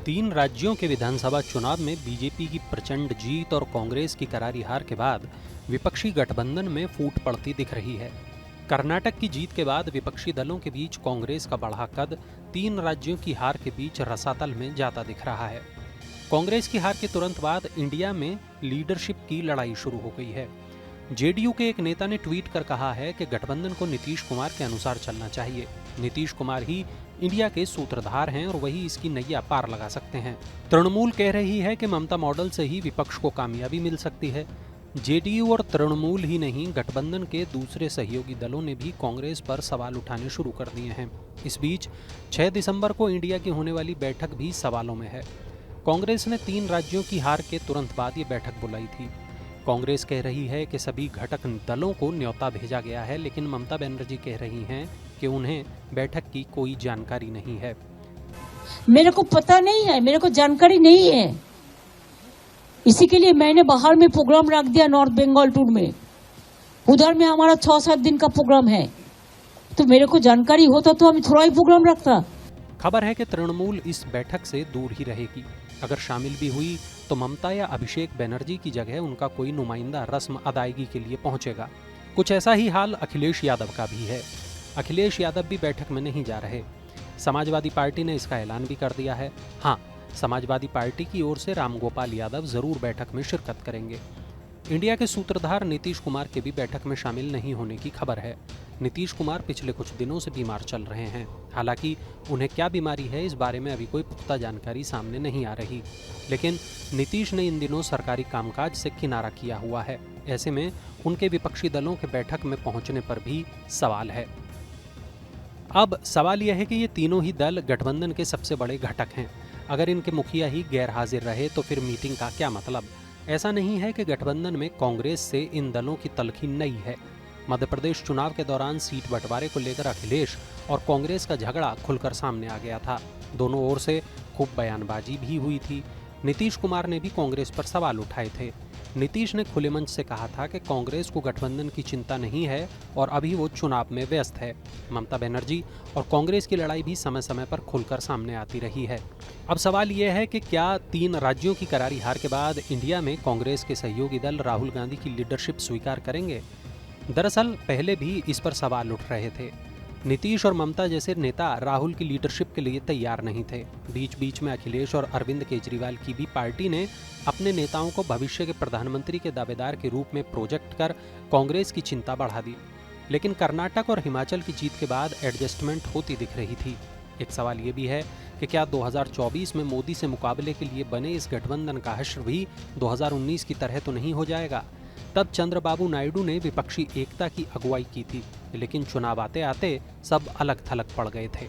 तीन राज्यों के विधानसभा चुनाव में बीजेपी की प्रचंड जीत और कांग्रेस की करारी हार के बाद विपक्षी गठबंधन में फूट पड़ती दिख रही है। कर्नाटक की जीत के बाद विपक्षी दलों के बीच कांग्रेस का बढ़ा कद तीन राज्यों की हार के बीच रसातल में जाता दिख रहा है। कांग्रेस की हार के तुरंत बाद इंडिया में लीडरशिप की लड़ाई शुरू हो गई है। जेडीयू के एक नेता ने ट्वीट कर कहा है कि गठबंधन को नीतीश कुमार के अनुसार चलना चाहिए। नीतीश कुमार ही इंडिया के सूत्रधार हैं और वही इसकी नैया पार लगा सकते हैं। तृणमूल कह रही है कि ममता मॉडल से ही विपक्ष को कामयाबी मिल सकती है। जेडीयू और तृणमूल ही नहीं, गठबंधन के दूसरे सहयोगी दलों ने भी कांग्रेस पर सवाल उठाने शुरू कर दिए हैं। इस बीच 6 दिसंबर को इंडिया की होने वाली बैठक भी सवालों में है। कांग्रेस ने 3 राज्यों की हार के तुरंत बाद ये बैठक बुलाई थी। कांग्रेस कह रही है कि सभी घटक दलों को न्योता भेजा गया है, लेकिन ममता बनर्जी कह रही हैं कि उन्हें बैठक की कोई जानकारी नहीं है। मेरे को पता नहीं है, मेरे को जानकारी नहीं है, इसी के लिए मैंने बाहर में प्रोग्राम रख दिया नॉर्थ बंगाल टूर में। उधर में हमारा 6-7 दिन का प्रोग्राम है, तो मेरे को जानकारी होता तो हम थोड़ा ही प्रोग्राम रखता। खबर है कि तृणमूल इस बैठक से दूर ही रहेगी। अगर शामिल भी हुई तो ममता या अभिषेक बनर्जी की जगह उनका कोई नुमाइंदा रस्म अदायगी के लिए पहुंचेगा। कुछ ऐसा ही हाल अखिलेश यादव का भी है। अखिलेश यादव भी बैठक में नहीं जा रहे। समाजवादी पार्टी ने इसका ऐलान भी कर दिया है। हाँ, समाजवादी पार्टी की ओर से रामगोपाल यादव जरूर बैठक में शिरकत करेंगे। इंडिया के सूत्रधार नीतीश कुमार के भी बैठक में शामिल नहीं होने की खबर है। नीतीश कुमार पिछले कुछ दिनों से बीमार चल रहे हैं। हालांकि उन्हें क्या बीमारी है, इस बारे में अभी कोई पुख्ता जानकारी सामने नहीं आ रही, लेकिन नीतीश ने इन दिनों सरकारी कामकाज से किनारा किया हुआ है। ऐसे में उनके विपक्षी दलों के बैठक में पहुंचने पर भी सवाल है। अब सवाल यह है कि ये तीनों ही दल गठबंधन के सबसे बड़े घटक हैं। अगर इनके मुखिया ही गैर हाजिर रहे तो फिर मीटिंग का क्या मतलब? ऐसा नहीं है कि गठबंधन में कांग्रेस से इन दलों की तलखी नई है। मध्य प्रदेश चुनाव के दौरान सीट बंटवारे को लेकर अखिलेश और कांग्रेस का झगड़ा खुलकर सामने आ गया था। दोनों ओर से खूब बयानबाजी भी हुई थी। नीतीश कुमार ने भी कांग्रेस पर सवाल उठाए थे। नीतीश ने खुले मंच से कहा था कि कांग्रेस को गठबंधन की चिंता नहीं है और अभी वो चुनाव में व्यस्त है। ममता बनर्जी और कांग्रेस की लड़ाई भी समय समय पर खुलकर सामने आती रही है। अब सवाल यह है कि क्या 3 राज्यों की करारी हार के बाद इंडिया में कांग्रेस के सहयोगी दल राहुल गांधी की लीडरशिप स्वीकार करेंगे? दरअसल पहले भी इस पर सवाल उठ रहे थे। नीतीश और ममता जैसे नेता राहुल की लीडरशिप के लिए तैयार नहीं थे। बीच बीच में अखिलेश और अरविंद केजरीवाल की भी पार्टी ने अपने नेताओं को भविष्य के प्रधानमंत्री के दावेदार के रूप में प्रोजेक्ट कर कांग्रेस की चिंता बढ़ा दी। लेकिन कर्नाटक और हिमाचल की जीत के बाद एडजस्टमेंट होती दिख रही थी। एक सवाल ये भी है कि क्या 2024 में मोदी से मुकाबले के लिए बने इस गठबंधन का हश्र भी 2019 की तरह तो नहीं हो जाएगा? तब चंद्रबाबू नायडू ने विपक्षी एकता की अगुवाई की थी, लेकिन चुनाव आते आते सब अलग थलग पड़ गए थे।